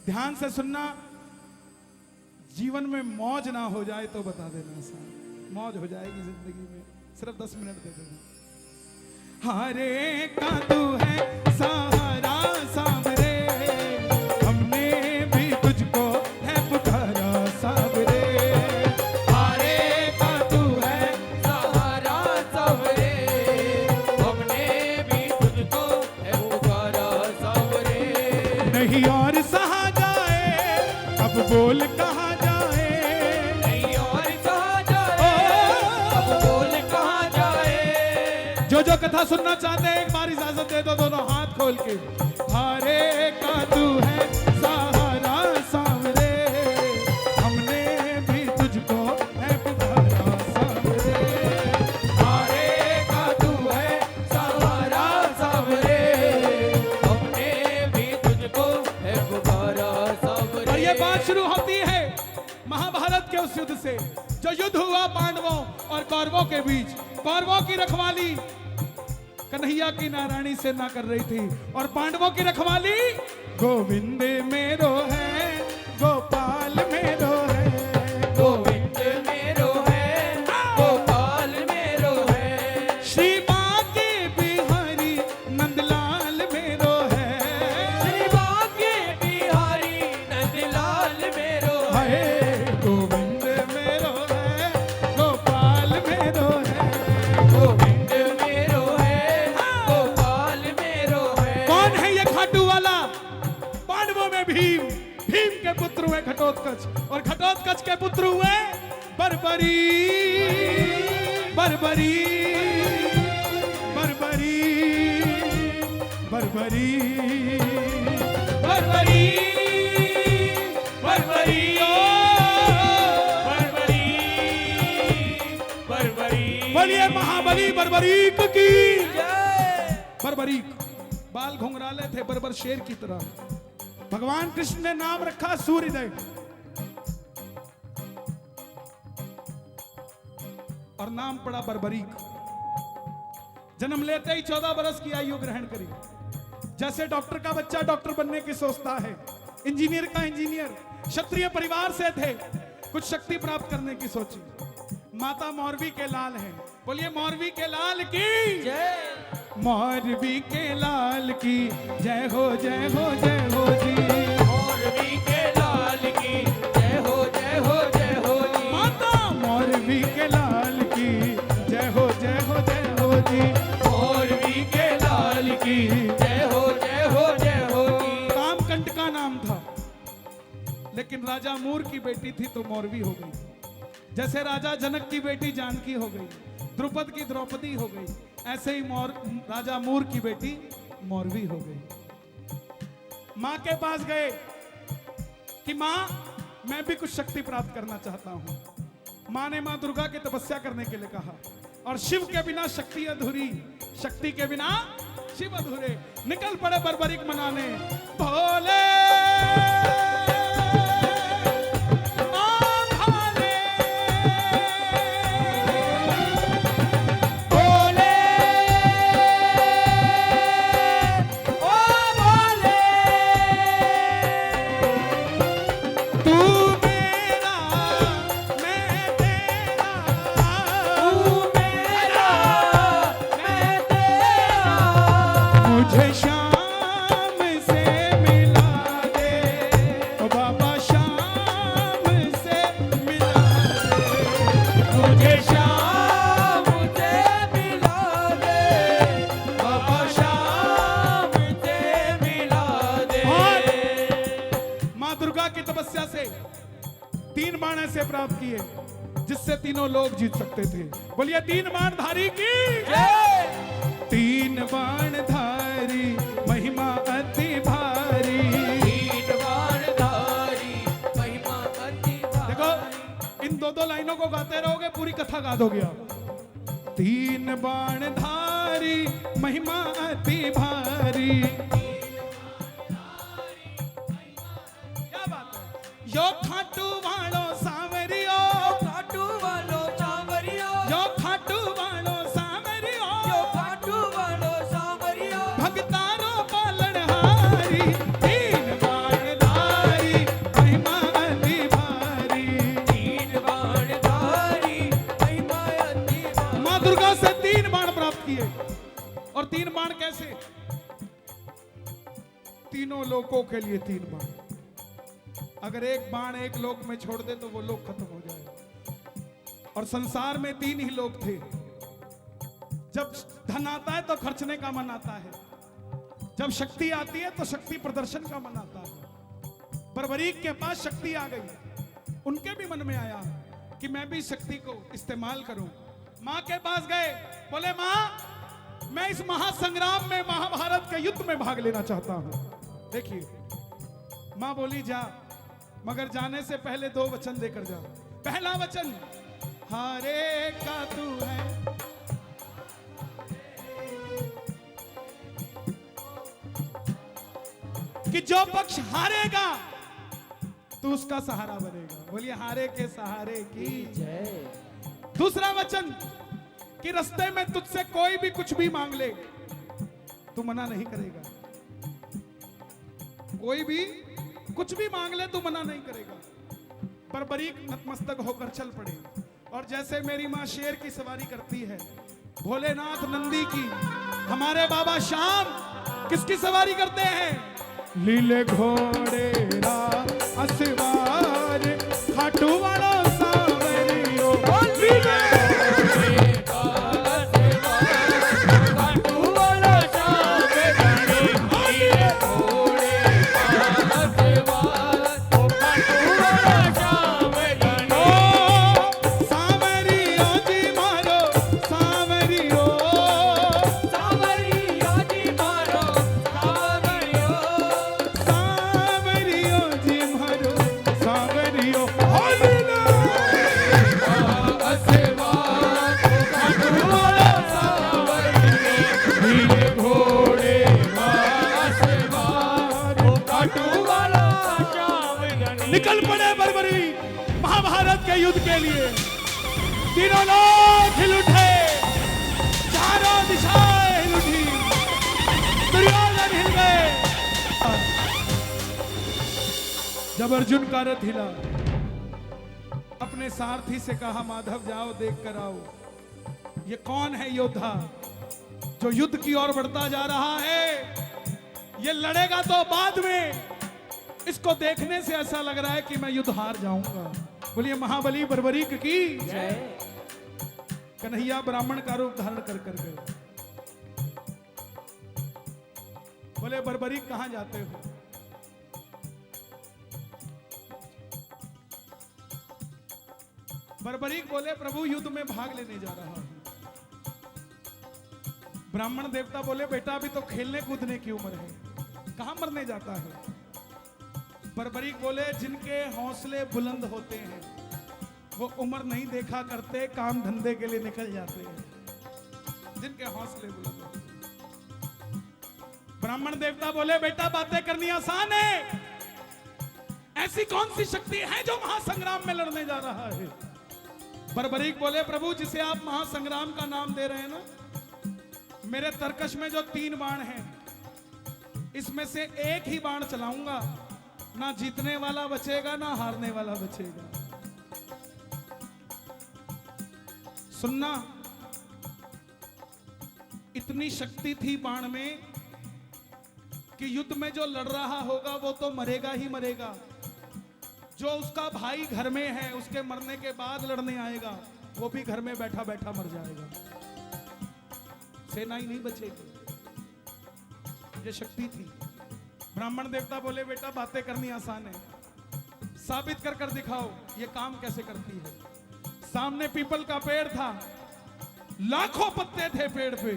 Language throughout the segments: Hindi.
ध्यान से सुनना, जीवन में मौज ना हो जाए तो बता देना सर, मौज हो जाएगी जिंदगी में, सिर्फ 10 मिनट दे देना। हारे का तू है सहारा सावरे, हमने भी तुझको है पुकारा सावरे। हारे का तू है सहारा सावरे, हमने भी तुझको है पुकारा सावरे। नहीं और सहा जाए, अब बोल कहा जाए, नहीं और कहा जाए, अब बोल कहा जाए। जो जो कथा सुनना चाहते हैं एक बार इजाजत दे दो दोनों हाथ खोल के। हारे का तू है सहारा सावरे, हमने भी तुझको है पुकारा सावरे। हारे का तू है सहारा सावरे, हमने भी तुझको है पुकारा सावरे। और ये बात शुरू होती है महाभारत के उस युद्ध से जो युद्ध हुआ पांडवों और कौरवों के बीच। कौरवों की रखवाली कन्हैया की नारायणी से ना कर रही थी, और पांडवों की रखवाली गोविंद मेरो है, गोपाल मेरो है, गोविंद मेरो है, गोपाल मेरो है। श्री बांके बिहारी नंदलाल मेरो है, श्री बांके बिहारी नंदलाल मेरो है। गोविंद मेरो है, गोपाल मेरो है। गोविंद मेरो है, गोपाल मेरो है। कौन है ये खाटू वाला? पांडवों में भीम, भीम के पुत्र हुए घटोत्कच, और घटोत्कच के पुत्र हुए बर्बरी, बर्बरी, बर्बरी, बर्बरी, बर्बरी, बर्बरी, ओ बर्बरी, बर्बरी। बोलिए महाबली बर्बरीक की। जय। बर्बरीक बाल घुंघराले थे बर्बर शेर की तरह। भगवान कृष्ण ने नाम रखा सूर्यदेव, और नाम पड़ा बर्बरीक। जन्म लेते ही 14 बरस की आयु ग्रहण करी। जैसे डॉक्टर का बच्चा डॉक्टर बनने की सोचता है, इंजीनियर का इंजीनियर, क्षत्रिय परिवार से थे, कुछ शक्ति प्राप्त करने की सोची। माता मौरवी के लाल हैं, बोलिए मौरवी के लाल की जय। मौरवी के लाल की जय हो, जय हो, जय हो जी। मौरवी के लाल की जय हो, जय हो, जय हो जी। माता मौरवी के लाल की जय हो, जय हो, जय हो जी। मौरवी के लाल की जय हो, जय हो, जय हो जी। कामकंट का नाम था, लेकिन राजा मूर की बेटी थी तो मौरवी हो गई। जैसे राजा जनक की बेटी जानकी हो गई, द्रुपद की द्रौपदी हो गई, ऐसे ही राजा मूर की बेटी मौरवी हो गई। मां के पास गए कि मां मैं भी कुछ शक्ति प्राप्त करना चाहता हूं। मां ने मां दुर्गा की तपस्या करने के लिए कहा, और शिव के बिना शक्ति अधूरी, शक्ति के बिना शिव अधूरे। निकल पड़े बर्बरीक मनाने, भोले प्राप्त किए जिससे तीनों लोग जीत सकते थे। बोलिए तीन बाणधारी की जय। तीन बाणधारी महिमा अति भारी। तीन बाणधारी महिमा अति भारी। देखो इन दो लाइनों को गाते रहोगे पूरी कथा गा दोगे आप। तीन बाणधारी महिमा अति भारी। क्या बात है। यो खाटू वालो सांवरियो, खाटू वालो सांवरियो, यो खाटू वालो सांवरियो, यो खाटू वालो सांवरियो, भगतारो पालनहारी। तीन बाणधारी लोकों के लिए 3 बाण। अगर एक बाण एक लोक में छोड़ दे तो वो लोक खत्म हो जाए। और संसार में 3 ही लोग थे। जब धन आता है तो खर्चने का मन आता है, जब शक्ति आती है तो शक्ति प्रदर्शन का मन आता है। बर्बरीक के पास शक्ति आ गई, उनके भी मन में आया कि मैं भी शक्ति को इस्तेमाल करूं। मां के पास गए, बोले मां मैं इस महासंग्राम में, महाभारत के युद्ध में भाग लेना चाहता हूं। देखिए मां बोली जा, मगर जाने से पहले 2 वचन देकर जा। पहला वचन हारे का तू है, कि जो पक्ष हारेगा तू उसका सहारा बनेगा। बोलिए हारे के सहारे की जय। दूसरा वचन कि रास्ते में तुझसे कोई भी कुछ भी मांग ले तू मना नहीं करेगा। कोई भी कुछ भी मांग ले तू मना नहीं करेगा। बर्बरीक नतमस्तक होकर चल पड़े। और जैसे मेरी मां शेर की सवारी करती है, भोलेनाथ नंदी की, हमारे बाबा श्याम किसकी सवारी करते हैं? लीले घोड़े रा असवार खाटू वाला सावरियो। लीले निकल पड़े बर्बरी महाभारत के युद्ध के लिए। तीनों लोग हिल उठे, चारों दिशाएं हिल उठी, दुर्योधन हिल गए। जब अर्जुन का रथ हिला, अपने सारथी से कहा माधव जाओ देख कर आओ, ये कौन है योद्धा जो युद्ध की ओर बढ़ता जा रहा है? ये लड़ेगा तो बाद में, इसको देखने से ऐसा लग रहा है कि मैं युद्ध हार जाऊंगा। बोलिए महाबली बर्बरीक की जय। कन्हैया ब्राह्मण का रूप धारण कर कर गए। बोले बर्बरीक कहां जाते हो? बर्बरीक बोले प्रभु युद्ध में भाग लेने जा रहा हूं। ब्राह्मण देवता बोले बेटा अभी तो खेलने कूदने की उम्र है, कहां मरने जाता है? बर्बरीक बोले जिनके हौसले बुलंद होते हैं वो उम्र नहीं देखा करते, काम धंधे के लिए निकल जाते हैं। जिनके हौसले बुलंद होते हैं। ब्राह्मण देवता बोले बेटा बातें करनी आसान है, ऐसी कौन सी शक्ति है जो महासंग्राम में लड़ने जा रहा है? बर्बरीक बोले प्रभु जिसे आप महासंग्राम का नाम दे रहे हैं ना, मेरे तरकश में जो 3 बाण हैं इसमें से एक ही बाण चलाऊंगा, ना जीतने वाला बचेगा ना हारने वाला बचेगा। सुनना, इतनी शक्ति थी बाण में कि युद्ध में जो लड़ रहा होगा वो तो मरेगा ही मरेगा, जो उसका भाई घर में है उसके मरने के बाद लड़ने आएगा वो भी घर में बैठा बैठा मर जाएगा, सेना ही नहीं बचेगी। ये शक्ति थी। ब्राह्मण देवता बोले बेटा बातें करनी आसान है, साबित कर कर दिखाओ ये काम कैसे करती है। सामने पीपल का पेड़ था, लाखों पत्ते थे पेड़ पे।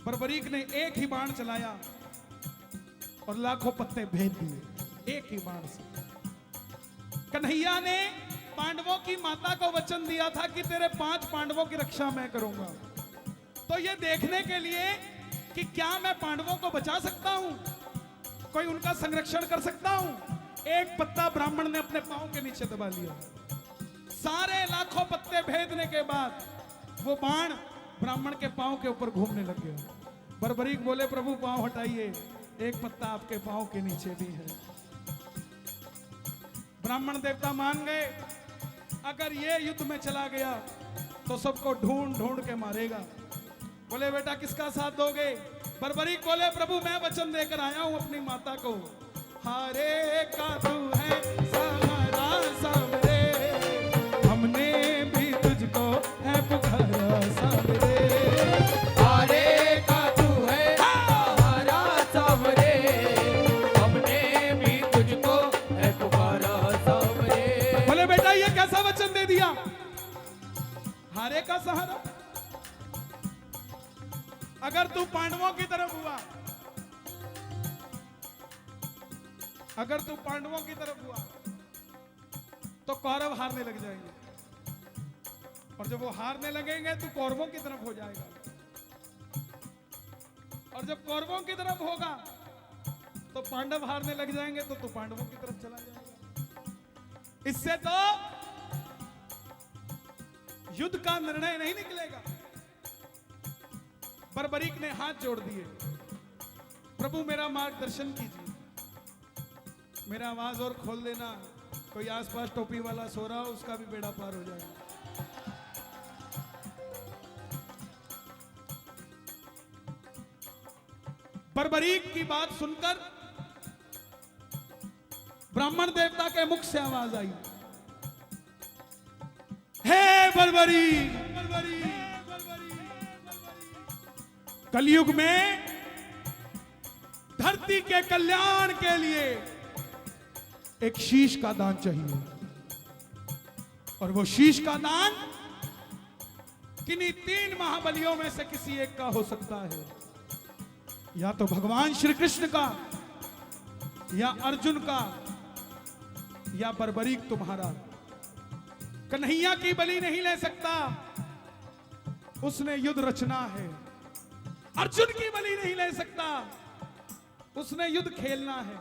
बर्बरीक ने एक ही बाण चलाया और लाखों पत्ते भेद दिए एक ही बाण से। कन्हैया ने पांडवों की माता को वचन दिया था कि तेरे 5 पांडवों की रक्षा मैं करूंगा। तो ये देखने के लिए कि क्या मैं पांडवों को बचा सकता हूं, कोई उनका संरक्षण कर सकता हूं, एक पत्ता ब्राह्मण ने अपने पांव के नीचे दबा लिया। सारे लाखों पत्ते भेदने के बाद वो बाण ब्राह्मण के पांव के ऊपर घूमने लग गया। बर्बरीक बोले प्रभु पांव हटाइए, एक पत्ता आपके पांव के नीचे भी है। ब्राह्मण देवता मान गए, अगर ये युद्ध में चला गया तो सबको ढूंढ ढूंढ के मारेगा। बोले बेटा किसका साथ दोगे? बर्बरीक बोले प्रभु मैं वचन देकर आया हूं अपनी माता को, हारे का तू है सहारा सामरे, हमने भी तुझको है पुकारा सामरे। हारे का तू है सहारा सामरे, हमने भी तुझको है पुकारा सामरे। बोले बेटा ये कैसा वचन दे दिया, हारे का सहारा? अगर तू पांडवों की तरफ हुआ, अगर तू पांडवों की तरफ हुआ तो कौरव हारने लग जाएंगे, और जब वो हारने लगेंगे तो कौरवों की तरफ हो जाएगा, और जब कौरवों की तरफ होगा तो पांडव हारने लग जाएंगे तो तू पांडवों की तरफ चला जाएगा। इससे तो युद्ध का निर्णय नहीं निकलेगा। बर्बरीक ने हाथ जोड़ दिए, प्रभु मेरा मार्गदर्शन कीजिए, मेरा आवाज और खोल देना, कोई आसपास टोपी वाला सो रहा हो उसका भी बेड़ा पार हो जाएगा। बर्बरीक की बात सुनकर ब्राह्मण देवता के मुख से आवाज आई, हे बर्बरीक, कलयुग में धरती के कल्याण के लिए एक शीश का दान चाहिए, और वो शीश का दान किन्हीं 3 महाबलियों में से किसी एक का हो सकता है, या तो भगवान श्री कृष्ण का, या अर्जुन का, या बर्बरीक तुम्हारा। कन्हैया की बलि नहीं ले सकता, उसने युद्ध रचना है। अर्जुन की बलि नहीं ले सकता, उसने युद्ध खेलना है।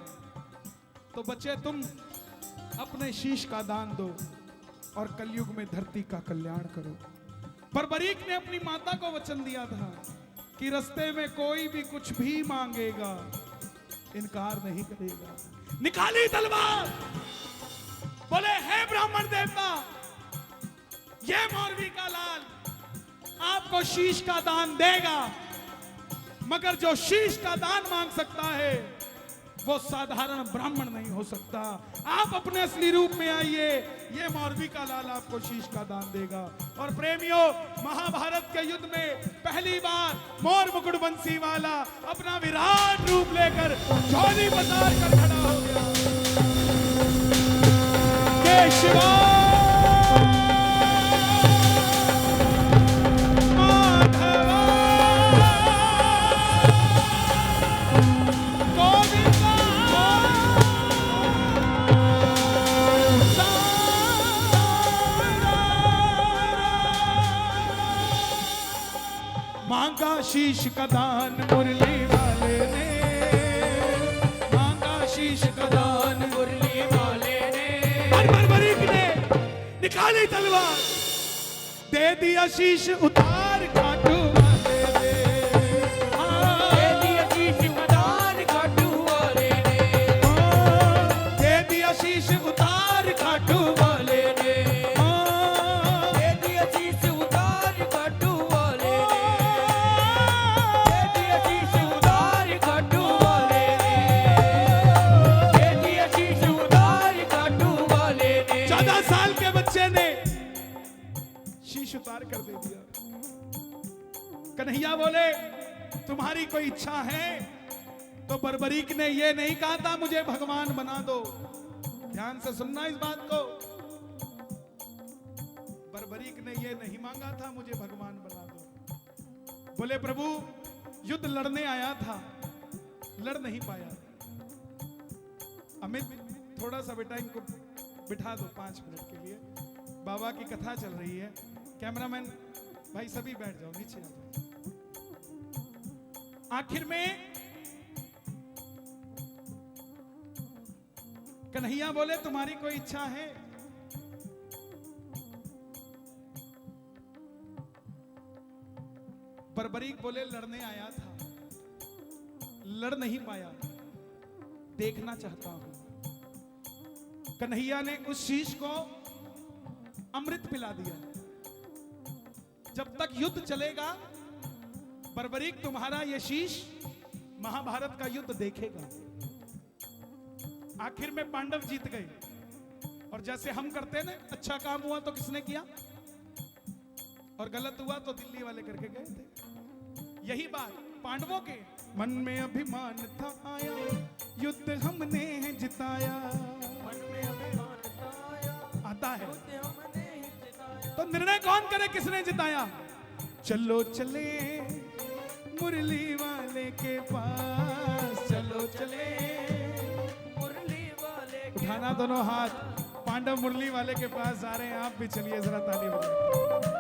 तो बच्चे तुम अपने शीश का दान दो और कलयुग में धरती का कल्याण करो। बर्बरीक ने अपनी माता को वचन दिया था कि रास्ते में कोई भी कुछ भी मांगेगा इनकार नहीं करेगा। निकाली तलवार, बोले हे ब्राह्मण देवता, ये मौरवी का लाल आपको शीश का दान देगा, मगर जो शीश का दान मांग सकता है वो साधारण ब्राह्मण नहीं हो सकता। आप अपने असली रूप में आइए, ये मौरवी का लाल आपको शीश का दान देगा। और प्रेमियों, महाभारत के युद्ध में पहली बार मोर मुकुट बंसी वाला अपना विराट रूप लेकर झोली पसार कर खड़ा हो गया। जय शिवा मांगा शीश का दान मुरली वाले ने, मांगा शीश का दान मुरली वाले ने, बर्बरीक ने निकाली तलवार, दे दिया शीश उतार खाटू वाले ने, दे दिया शीश उतार खाटू वाले ने, दे दिया शीश उतार खाटू वाले ने, दे दिया शीश उतार खाटू वाले ने, दे दिया शीश उतार खाटू वाले ने, दे दिया शीश उतार खाटू वाले ने। 14 साल के बच्चे ने शीश उतार कर दे दिया। कन्हैया बोले तुम्हारी कोई इच्छा है? तो बर्बरीक ने ये नहीं कहा था मुझे भगवान बना दो। ध्यान से सुनना इस बात को, बर्बरीक ने ये नहीं मांगा था मुझे भगवान बना दो। बोले प्रभु युद्ध लड़ने आया था, लड़ नहीं पाया। अमित थोड़ा सा बेटा इनको बिठा दो 5 मिनट के लिए, बाबा की कथा चल रही है। कैमरामैन भाई सभी बैठ जाओ, नीचे आ जाओ। आखिर में कन्हैया बोले तुम्हारी कोई इच्छा है? बर्बरीक बोले लड़ने आया था, लड़ नहीं पाया, देखना चाहता हूं। कन्हैया ने उस शीश को अमृत पिला दिया। जब तक युद्ध चलेगा बर्बरीक तुम्हारा ये शीश महाभारत का युद्ध देखेगा। आखिर में पांडव जीत गए, और जैसे हम करते ना, अच्छा काम हुआ तो किसने किया, और गलत हुआ तो दिल्ली वाले करके गए थे। यही बात पांडवों के मन में अभिमान था आया, युद्ध हमने जिताया। मन में अभिमान था आया, आता है युद्ध हमने जिताया। तो निर्णय कौन करे किसने जिताया? चलो चले मुरली वाले के पास, चलो चले। मुरली वाले के उठाना दोनों हाथ, पांडव मुरली वाले के पास आ रहे हैं, आप भी चलिए जरा ताली बजाइए।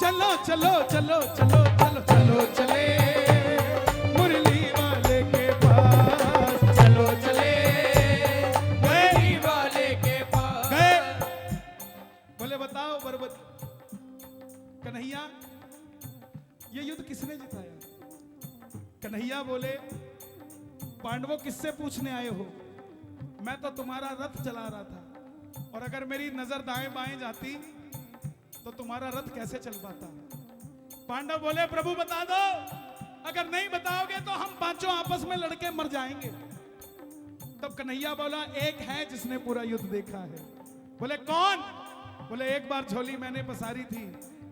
चलो चलो चलो चलो चलो चलो चले मुरली वाले के पास, चलो चले मुरली वाले के पास। गए। बोले बताओ बरबत कन्हैया, ये युद्ध किसने जिताया? कन्हैया बोले पांडवों किससे पूछने आए हो? मैं तो तुम्हारा रथ चला रहा था, और अगर मेरी नजर दाएं बाएं जाती तो तुम्हारा रथ कैसे चल पाता? पांडव बोले प्रभु बता दो, अगर नहीं बताओगे तो हम पांचों आपस में लड़के मर जाएंगे। तब कन्हैया बोला एक है जिसने पूरा युद्ध देखा है। बोले कौन? बोले एक बार झोली मैंने पसारी थी,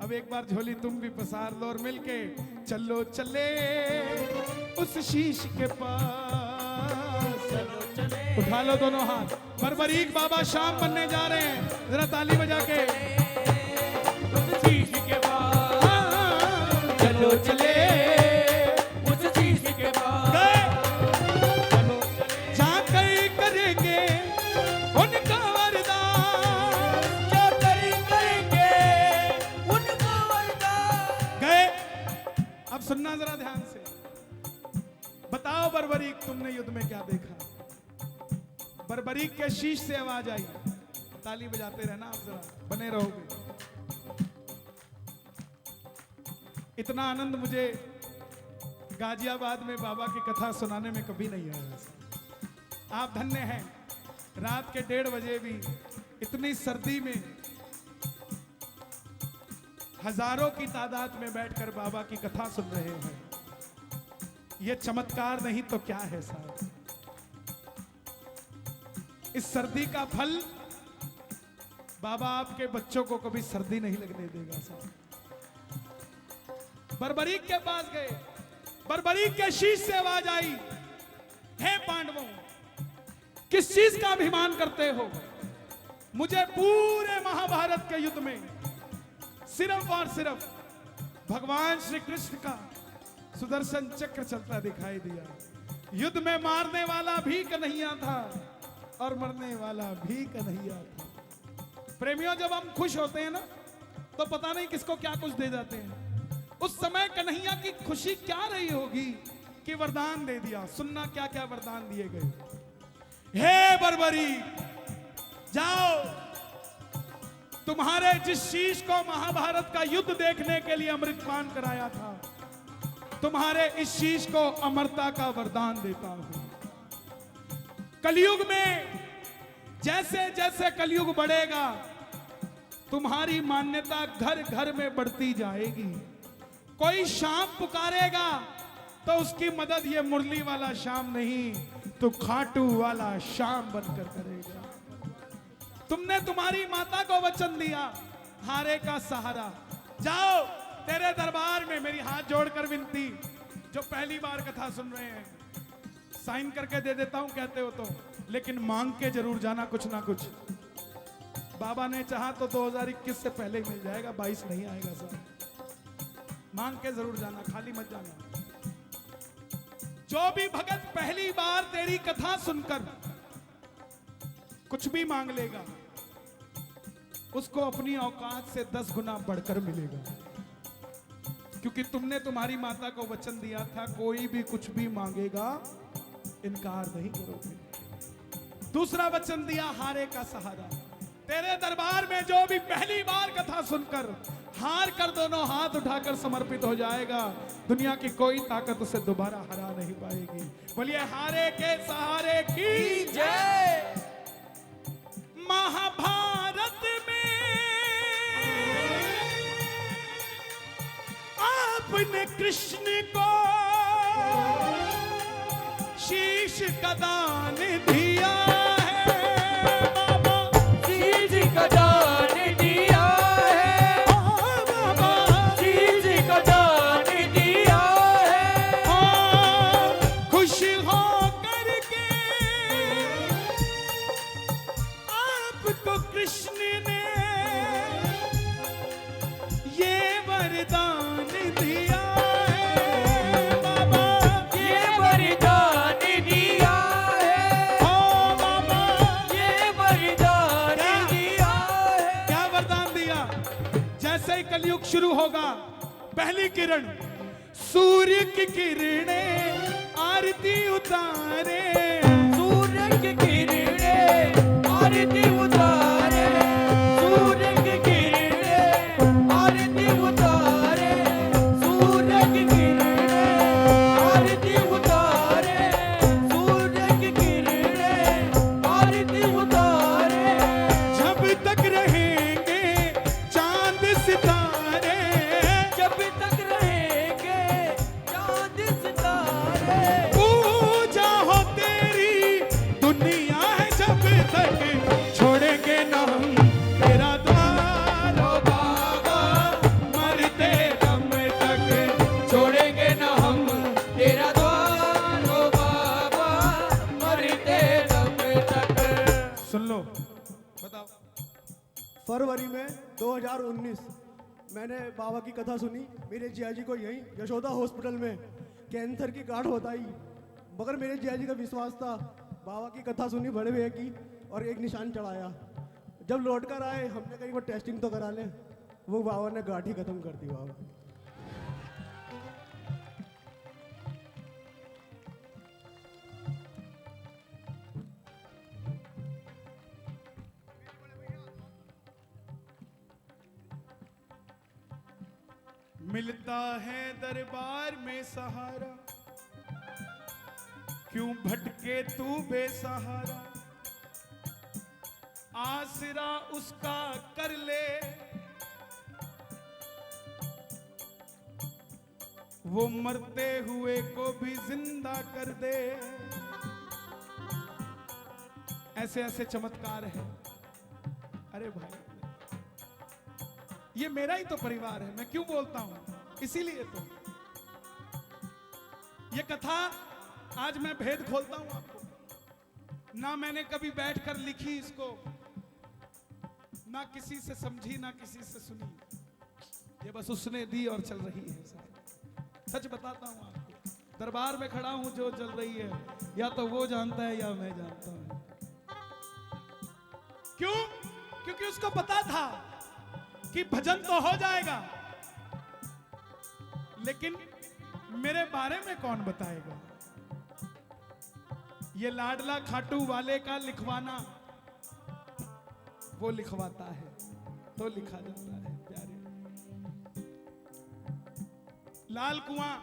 अब एक बार झोली तुम भी पसार लो, और मिलके चलो चले उस शीश के पास। चलो चले उठा लो दोनों हाथ। बर्बरीक बाबा शाम बनने जा रहे हैं, जरा ताली बजा के। उस शीश के पास, चलो चले उस शीश के पास। चलो चले जाकर करेंगे उनका वरदान, जाकर करेंगे उनका वरदान। गए। अब सुनना जरा ध्यान से, बताओ बर्बरीक तुमने युद्ध में क्या देखा? बर्बरीक के शीश से आवाज आई। ताली बजाते रहना आप, जरा बने रहोगे। इतना आनंद मुझे गाजियाबाद में बाबा की कथा सुनाने में कभी नहीं आया। आप धन्य हैं, रात के 1:30 बजे भी इतनी सर्दी में हजारों की तादाद में बैठकर बाबा की कथा सुन रहे हैं। यह चमत्कार नहीं तो क्या है साहब? इस सर्दी का फल बाबा आपके बच्चों को कभी सर्दी नहीं लगने देगा साहब। बर्बरीक के पास गए, बर्बरीक के शीश से आवाज आई, हे पांडवों किस चीज का अभिमान करते हो? मुझे पूरे महाभारत के युद्ध में सिर्फ और सिर्फ भगवान श्री कृष्ण का सुदर्शन चक्र चलता दिखाई दिया। युद्ध में मारने वाला भी कन्हैया था और मरने वाला भी कन्हैया था। प्रेमियों, जब हम खुश होते हैं ना तो पता नहीं किसको क्या कुछ दे जाते हैं। उस समय कन्हैया की खुशी क्या रही होगी कि वरदान दे दिया। सुनना क्या क्या वरदान दिए गए। हे बर्बरीक, जाओ, तुम्हारे जिस शीश को महाभारत का युद्ध देखने के लिए अमृतपान कराया था, तुम्हारे इस शीश को अमरता का वरदान देता हूं। कलयुग में जैसे जैसे कलयुग बढ़ेगा, तुम्हारी मान्यता घर घर में बढ़ती जाएगी। कोई शाम पुकारेगा तो उसकी मदद ये मुरली वाला शाम नहीं, तो खाटू वाला शाम बनकर करेगा। तुमने तुम्हारी माता को वचन दिया, हारे का सहारा। जाओ, तेरे दरबार में मेरी हाथ जोड़कर विनती, जो पहली बार कथा सुन रहे हैं, साइन करके दे देता हूं कहते हो तो, लेकिन मांग के जरूर जाना कुछ ना कुछ। बाबा ने चाहा तो 2021 से पहले मिल जाएगा, 22 नहीं आएगा साहब। मांग के जरूर जाना, खाली मत जाना। जो भी भगत पहली बार तेरी कथा सुनकर कुछ भी मांग लेगा, उसको अपनी औकात से 10 गुना बढ़कर मिलेगा। क्योंकि तुमने तुम्हारी माता को वचन दिया था, कोई भी कुछ भी मांगेगा इनकार नहीं करोगे। दूसरा वचन दिया, हारे का सहारा। तेरे दरबार में जो भी पहली बार कथा सुनकर हार कर दोनों हाथ उठाकर समर्पित हो जाएगा, दुनिया की कोई ताकत उसे दोबारा हरा नहीं पाएगी। बोलिए हारे के सहारे की जय। महाभारत में आपने कृष्ण को शीश का दान दिया है बाबा, शीश का दान दिया है, बाबा शीश का दान दिया है। खुश हो करके आपको कृष्ण ने ये वरदान दिया है बाबा, ये वरदान दिया है, ओ बाबा ये वरदान दिया है। क्या वरदान दिया? जैसे ही कलयुग शुरू होगा, पहली किरण सूर्य की किरणें आरती उतारे, सूर्य की किरणें आरती उतारे, सूर्य की किरणें आरती उतारे, सूर्य की किरणें आरती उतारे, सूर्य की किरणें आरती उतारे। जब तक रहेंगे चांद सितारे, जब तक रहेंगे चांद सितारे, पूजा हो तेरी दुनिया है जब तक छोड़ेंगे ना हम तेरा द्वार, ओ बाबा मरते दम तक छोड़ेंगे न हम तेरा द्वार, ओ बाबा मरते दम तक। सुन लो, बताओ। फरवरी में 2019 मैंने बाबा की कथा सुनी। मेरे जिया जी को यहीं यशोदा हॉस्पिटल में कैंसर की गांठ बताई, मगर मेरे जिया जी का विश्वास था। बाबा की कथा सुनी बड़े भैया की और एक निशान चढ़ाया। जब लौट कर आए हमने कहीं वो टेस्टिंग तो करा लें, वो बाबा ने गांठ ही खत्म कर दी। बाबा मिलता है दरबार में सहारा, क्यों भटके तू बेसहारा, आसरा उसका कर ले, वो मरते हुए को भी जिंदा कर दे। ऐसे ऐसे चमत्कार है। अरे भाई, ये मेरा ही तो परिवार है, मैं क्यों बोलता हूं? इसीलिए तो ये कथा आज मैं भेद खोलता हूं आपको। ना मैंने कभी बैठकर लिखी इसको, ना किसी से समझी, ना किसी से सुनी। ये बस उसने दी और चल रही है। सच बताता हूं आपको, दरबार में खड़ा हूं, जो चल रही है या तो वो जानता है या मैं जानता हूं। क्यों? क्योंकि उसको पता था कि भजन तो हो जाएगा, लेकिन मेरे बारे में कौन बताएगा? ये लाडला खाटू वाले का लिखवाना, वो लिखवाता है तो लिखा जाता है। प्यारे लाल कुआं,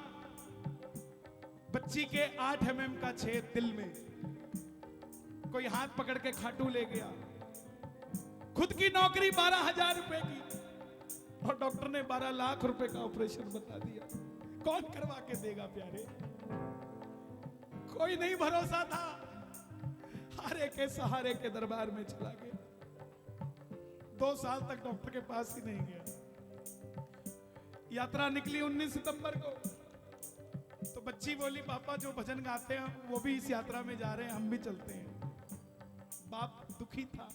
बच्ची के 8 mm का छेद दिल में, कोई हाथ पकड़ के खाटू ले गया। खुद की नौकरी 12,000 रुपए की, और डॉक्टर ने 12 लाख रुपए का ऑपरेशन बता दिया। कौन करवा के देगा प्यारे? कोई नहीं भरोसा था। हारे के सहारे के दरबार में चला गया। 2 साल तक डॉक्टर के पास ही नहीं गया। यात्रा निकली 19 सितंबर को, तो बच्ची बोली पापा जो भजन गाते हैं वो भी इस यात्रा में जा रहे हैं, हम भी चलते हैं। बाप दुखी था,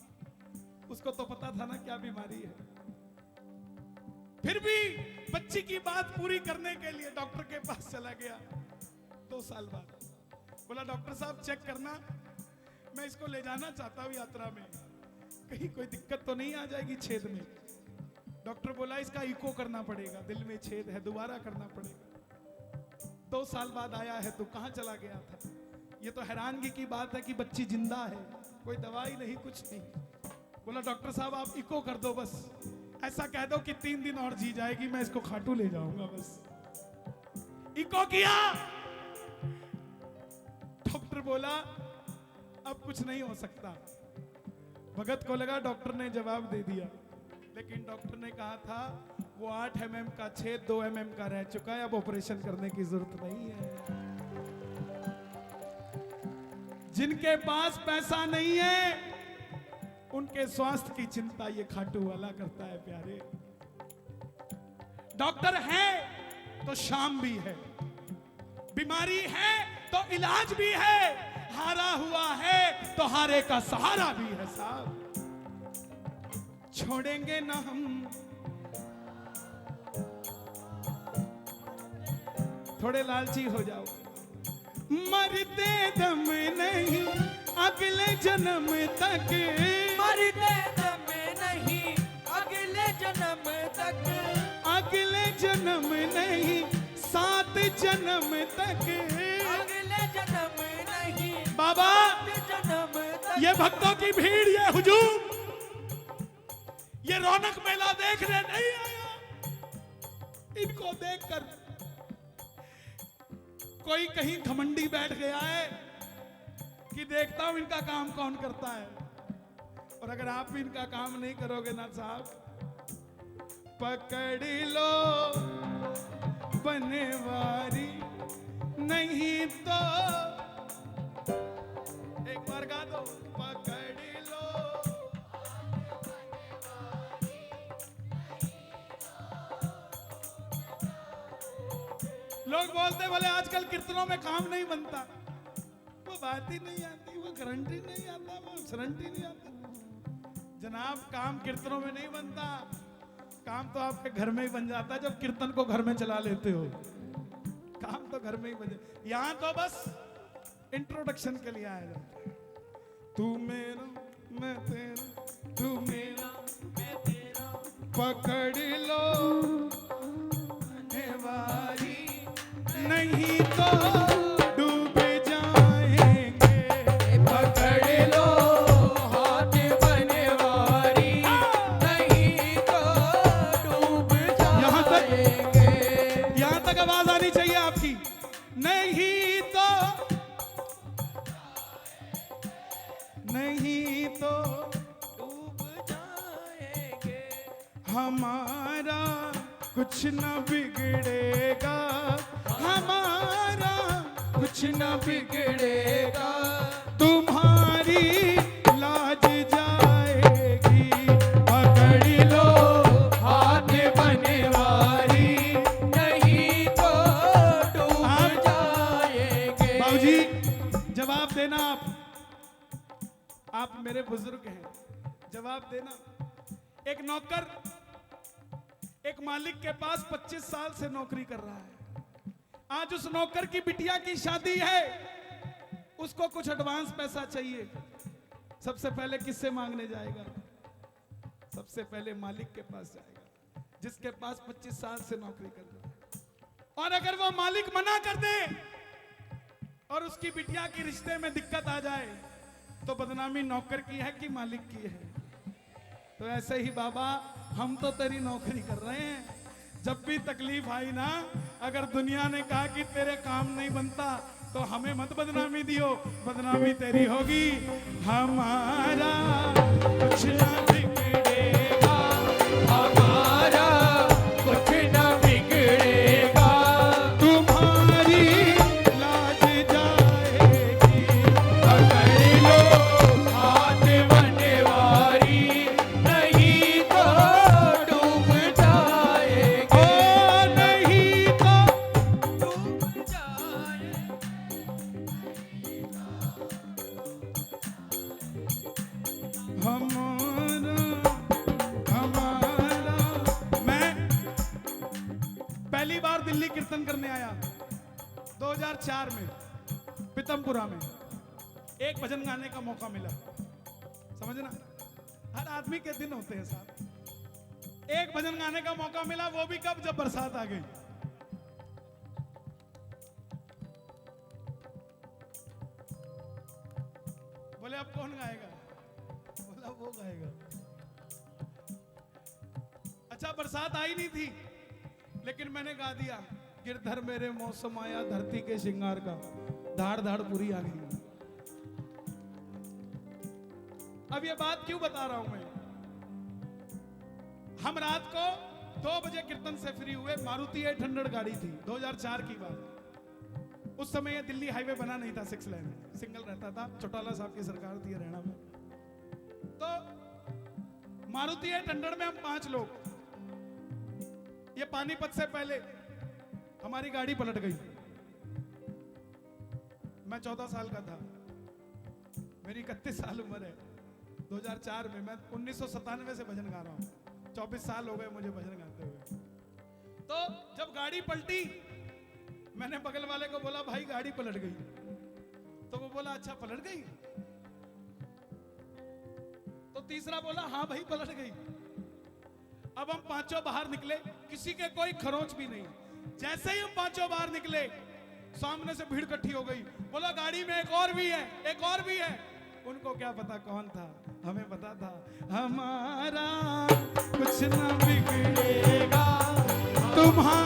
उसको तो पता था ना क्या बीमारी है। फिर भी बच्ची की बात पूरी करने के लिए डॉक्टर के पास चला गया। 2 साल बाद बोला डॉक्टर साहब चेक करना, मैं इसको ले जाना चाहता हूं यात्रा में, कहीं कोई दिक्कत तो नहीं आ जाएगी छेद में। डॉक्टर बोला इसका इको करना पड़ेगा, दिल में छेद है, दोबारा करना पड़ेगा। 2 साल बाद आया है तो कहां चला गया था? ये तो हैरानगी की बात है कि बच्ची जिंदा है, कोई दवाई नहीं, कुछ नहीं। बोला डॉक्टर साहब आप इको कर दो बस, ऐसा कह दो कि 3 दिन और जी जाएगी, मैं इसको खाटू ले जाऊंगा बस। इको किया, डॉक्टर बोला अब कुछ नहीं हो सकता। भगत को लगा डॉक्टर ने जवाब दे दिया, लेकिन डॉक्टर ने कहा था वो 8 mm का छेद 2 mm का रह चुका है, अब ऑपरेशन करने की जरूरत नहीं है। जिनके पास पैसा नहीं है उनके स्वास्थ्य की चिंता ये खाटू वाला करता है प्यारे। डॉक्टर है तो शाम भी है, बीमारी है तो इलाज भी है, हारा हुआ है तो हारे का सहारा भी है साहब। छोड़ेंगे ना हम, थोड़े लालची हो जाओ। मरते दम नहीं अगले जन्म तक, मरते दम नहीं अगले जन्म तक, अगले जन्म नहीं 7 जन्म तक। अगले जन्म नहीं बाबा 7 जन्म तक। ये भक्तों की भीड़, ये हुजूम, ये रौनक मेला देखने नहीं आया। इनको देखकर कोई कहीं घमंडी बैठ गया है कि देखता हूं इनका काम कौन करता है। और अगर आप भी इनका काम नहीं करोगे ना साहब, पकड़ लो बनवारी, नहीं तो एक बार गा दो, पकड़ लो। लोग बोलते बोले आजकल कीर्तनों में काम नहीं बनता, वो बात ही नहीं आती, वो गारंटी नहीं आता, वो गारंटी नहीं आता। जनाब काम कीर्तनों में नहीं बनता, काम तो आपके घर में ही बन जाता है जब कीर्तन को घर में चला लेते हो। काम तो घर में ही बन जाता, यहां तो बस इंट्रोडक्शन के लिए आया जाता है। तू मेरा मैं तेरा, तू मेरा मैं तेरा, पकड़ लो बनवारी, नहीं तो डूब जाएंगे। पकड़ लो हाथ बनवारी, नहीं तो डूब जाएंगे। यहां तक आवाज आनी चाहिए आपकी, नहीं तो, नहीं तो डूब जाएंगे। हमारा कुछ न बिगड़ेगा, हमारा कुछ न बिगड़ेगा, तुम्हारी लाज जाएगी। पकड़ लो हाथ बनवारी, नहीं तो डूब जाएंगे। बाबूजी जवाब देना, आप मेरे बुजुर्ग हैं, जवाब देना। एक नौकर एक मालिक के पास 25 साल से नौकरी कर रहा है। आज उस नौकर की बिटिया की शादी है, उसको कुछ एडवांस पैसा चाहिए। सबसे पहले किससे मांगने जाएगा? सबसे पहले मालिक के पास जाएगा, जिसके पास 25 साल से नौकरी कर रहा है। और अगर वो मालिक मना कर दे और उसकी बिटिया की रिश्ते में दिक्कत आ जाए, तो बदनामी नौकर की है कि मालिक की है? तो ऐसे ही बाबा हम तो तेरी नौकरी कर रहे हैं, जब भी तकलीफ आई ना, अगर दुनिया ने कहा कि तेरे काम नहीं बनता तो हमें मत बदनामी दियो, बदनामी तेरी होगी। हमारा कुछ ना बिगड़ेगा, हमारा कुछ न बिगड़ेगा, तुम्हारी लाज जाएगी। पकड़ लो हाथ बनवारी, नहीं तो डूब जाएंगे। ओ नहीं तो डूब जाएंगे। हमारा हमारा मैं पहली बार दिल्ली कीर्तन करने आया 2004 में पीतमपुरा में। एक भजन गाने का मौका मिला, समझना हर आदमी के दिन होते हैं साहब। एक भजन गाने का मौका मिला, वो भी कब? जब बरसात आ गई। बोले अब कौन गाएगा? बोला वो गाएगा। अच्छा बरसात आई नहीं थी, लेकिन मैंने गा दिया, गिरधर मेरे मौसम आया धरती के श्रृंगार का, धाड़ धाड़ पूरी आ गई। अब ये बात क्यों बता रहा हूं मैं? हम रात को 2 बजे कीर्तन से फ्री हुए, मारुति 800 गाड़ी थी, 2004 की बात। उस समय ये दिल्ली हाईवे बना नहीं था, 6 लेन सिंगल रहता था, चौटाला साहब की सरकार थी हरियाणा में। तो मारुति 800 में हम 5 लोग, ये पानीपत से पहले हमारी गाड़ी पलट गई। मैं 14 साल का था, मेरी 31 साल उम्र है। 2004 में, मैं 1997 से भजन गा रहा हूं, 24 साल हो गए मुझे भजन गाते हुए। तो जब गाड़ी पलटी, मैंने बगल वाले को बोला भाई गाड़ी पलट गई। तो वो बोला अच्छा पलट गई? तो तीसरा बोला हाँ भाई पलट गई। अब हम 5 बाहर निकले, किसी के कोई खरोंच भी नहीं। जैसे ही हम 5 बाहर निकले, सामने से भीड़ इकट्ठी हो गई। बोला गाड़ी में एक और भी है, एक और भी है। उनको क्या पता कौन था, हमें पता था हमारा कुछ ना बिगड़ेगा तुम्हारा